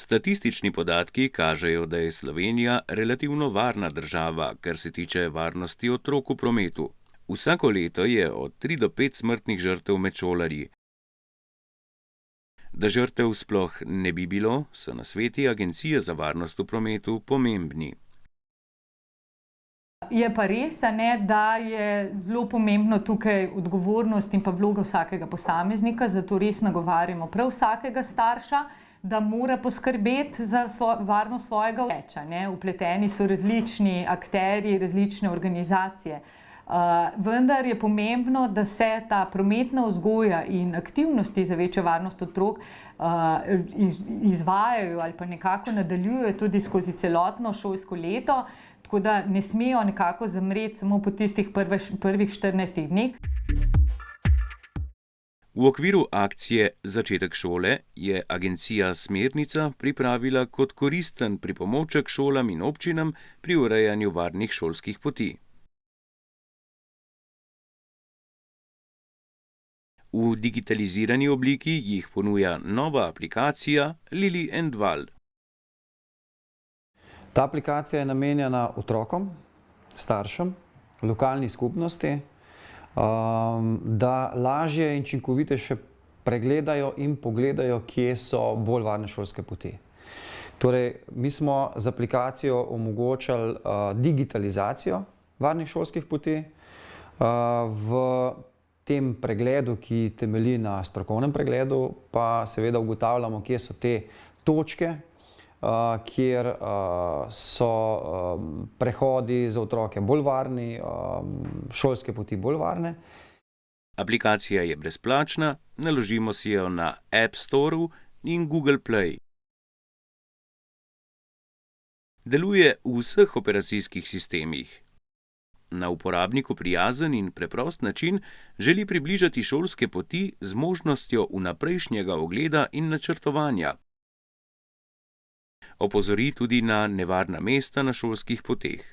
Statistični podatki kažejo, da je Slovenija relativno varna država, kar se tiče varnosti otrok v prometu. Vsako leto je od 3 do 5 smrtnih žrtev med šolarji. Da žrtev sploh ne bi bilo, so nasveti Agencije za varnost v prometu pomembni. Je pa res, da je zelo pomembno tukaj odgovornost in pa vloga vsakega posameznika, zato res nagovarjamo prav vsakega starša, da mora poskrbeti za varnost svojega otroka. Vpleteni so različni akterji, različne organizacije. Vendar je pomembno, da se ta prometna vzgoja in aktivnosti za večjo varnost otrok izvajajo ali pa nekako nadaljujejo tudi skozi celotno šolsko leto, tako da ne smejo nekako zamreti samo po tistih prvih 14 dneh. V okviru akcije Začetek šole je agencija Smernica pripravila kot koristen pripomoček šolam in občinam pri urejanju varnih šolskih poti. V digitalizirani obliki jih ponuja nova aplikacija Lili and Val. Ta aplikacija je namenjena otrokom, staršem, lokalni skupnosti, da lažje in učinkovitejše pregledajo in pogledajo, kje so bolj varne šolske poti. Torej, mi smo z aplikacijo omogočali digitalizacijo varnih šolskih poti. V tem pregledu, ki temelji na strokovnem pregledu, pa seveda ugotavljamo, kje so te točke, kjer so prehodi za otroke bolj varni, šolske poti bolj varne. Aplikacija je brezplačna, naložimo si jo na App Storeu in Google Play. Deluje v vseh operacijskih sistemih. Na uporabniku prijazen in preprost način želi približati šolske poti z možnostjo vnaprejšnjega ogleda in načrtovanja. Opozori tudi na nevarna mesta na šolskih poteh.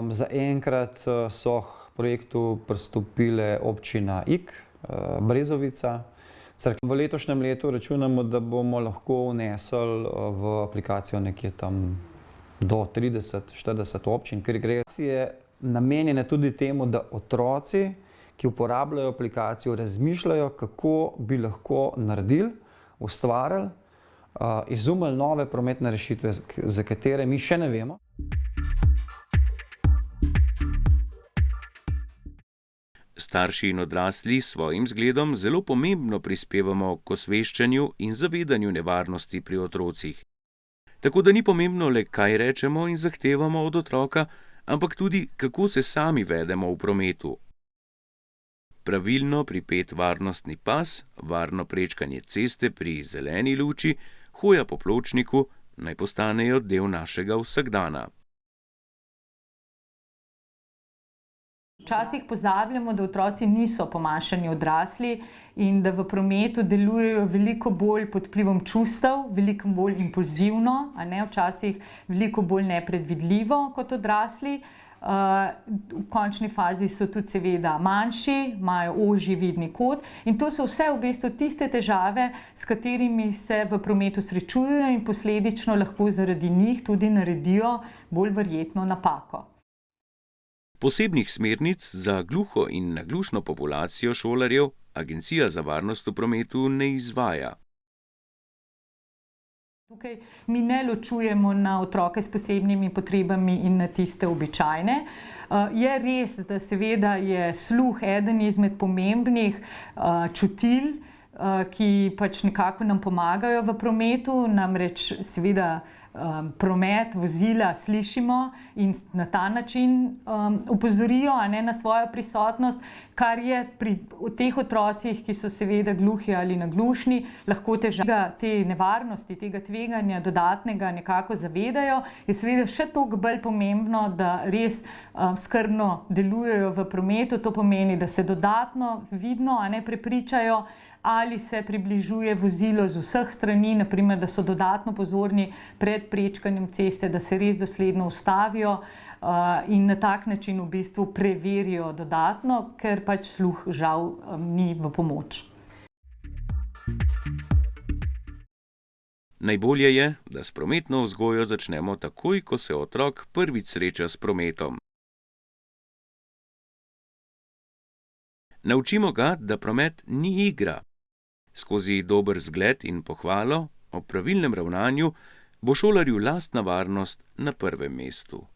Zaenkrat so k projektu pristopile občina Ig, Brezovica. V letošnjem letu računamo, da bomo lahko vnesli v aplikacijo nekje tam do 30-40 občin, ker je namenjene tudi temu, da otroci, ki uporabljajo aplikacijo, razmišljajo, kako bi lahko naredili, ustvarili, izumili nove prometne rešitve, za katere mi še ne vemo. Starši in odrasli s svojim zgledom zelo pomembno prispevamo k osveščanju in zavedanju nevarnosti pri otrocih. Tako da ni pomembno le, kaj rečemo in zahtevamo od otroka, ampak tudi, kako se sami vedemo v prometu. Pravilno pripet varnostni pas, varno prečkanje ceste pri zeleni luči, hoja po pločniku naj postanejo del našega vsakdana. Včasih pozabljamo, da otroci niso pomanjšani odrasli in da v prometu delujejo veliko bolj pod vplivom čustev, veliko bolj impulzivno, včasih veliko bolj nepredvidljivo kot odrasli. V končni fazi so tudi seveda manjši, imajo ožji vidni kot in to so vse v bistvu tiste težave, s katerimi se v prometu srečujejo in posledično lahko zaradi njih tudi naredijo bolj verjetno napako. Posebnih smernic za gluho in naglušno populacijo šolarjev Agencija za varnost v prometu ne izvaja. Tukaj mi ne ločujemo na otroke s posebnimi potrebami in na tiste običajne. Je res, da seveda je sluh eden izmed pomembnih čutil, ki pač nekako nam pomagajo v prometu, namreč seveda promet, vozila slišimo in na ta način opozorijo na svojo prisotnost, kar je pri teh otrocih, ki so seveda gluhi ali naglušni, lahko težava. Te nevarnosti, tega tveganja dodatnega nekako zavedajo, je seveda še toliko bolj pomembno, da res skrbno delujejo v prometu. To pomeni, da se dodatno vidno prepričajo, ali se približuje vozilo z vseh strani, naprimer, da so dodatno pozorni pred prečkanjem ceste, da se res dosledno ustavijo in na tak način v bistvu preverijo dodatno, ker pač sluh žal ni v pomoč. Najbolje je, da s prometno vzgojo začnemo takoj, ko se otrok prvič sreča s prometom. Naučimo ga, da promet ni igra. Skozi dober zgled in pohvalo ob pravilnem ravnanju bo šolarju lastna varnost na prvem mestu.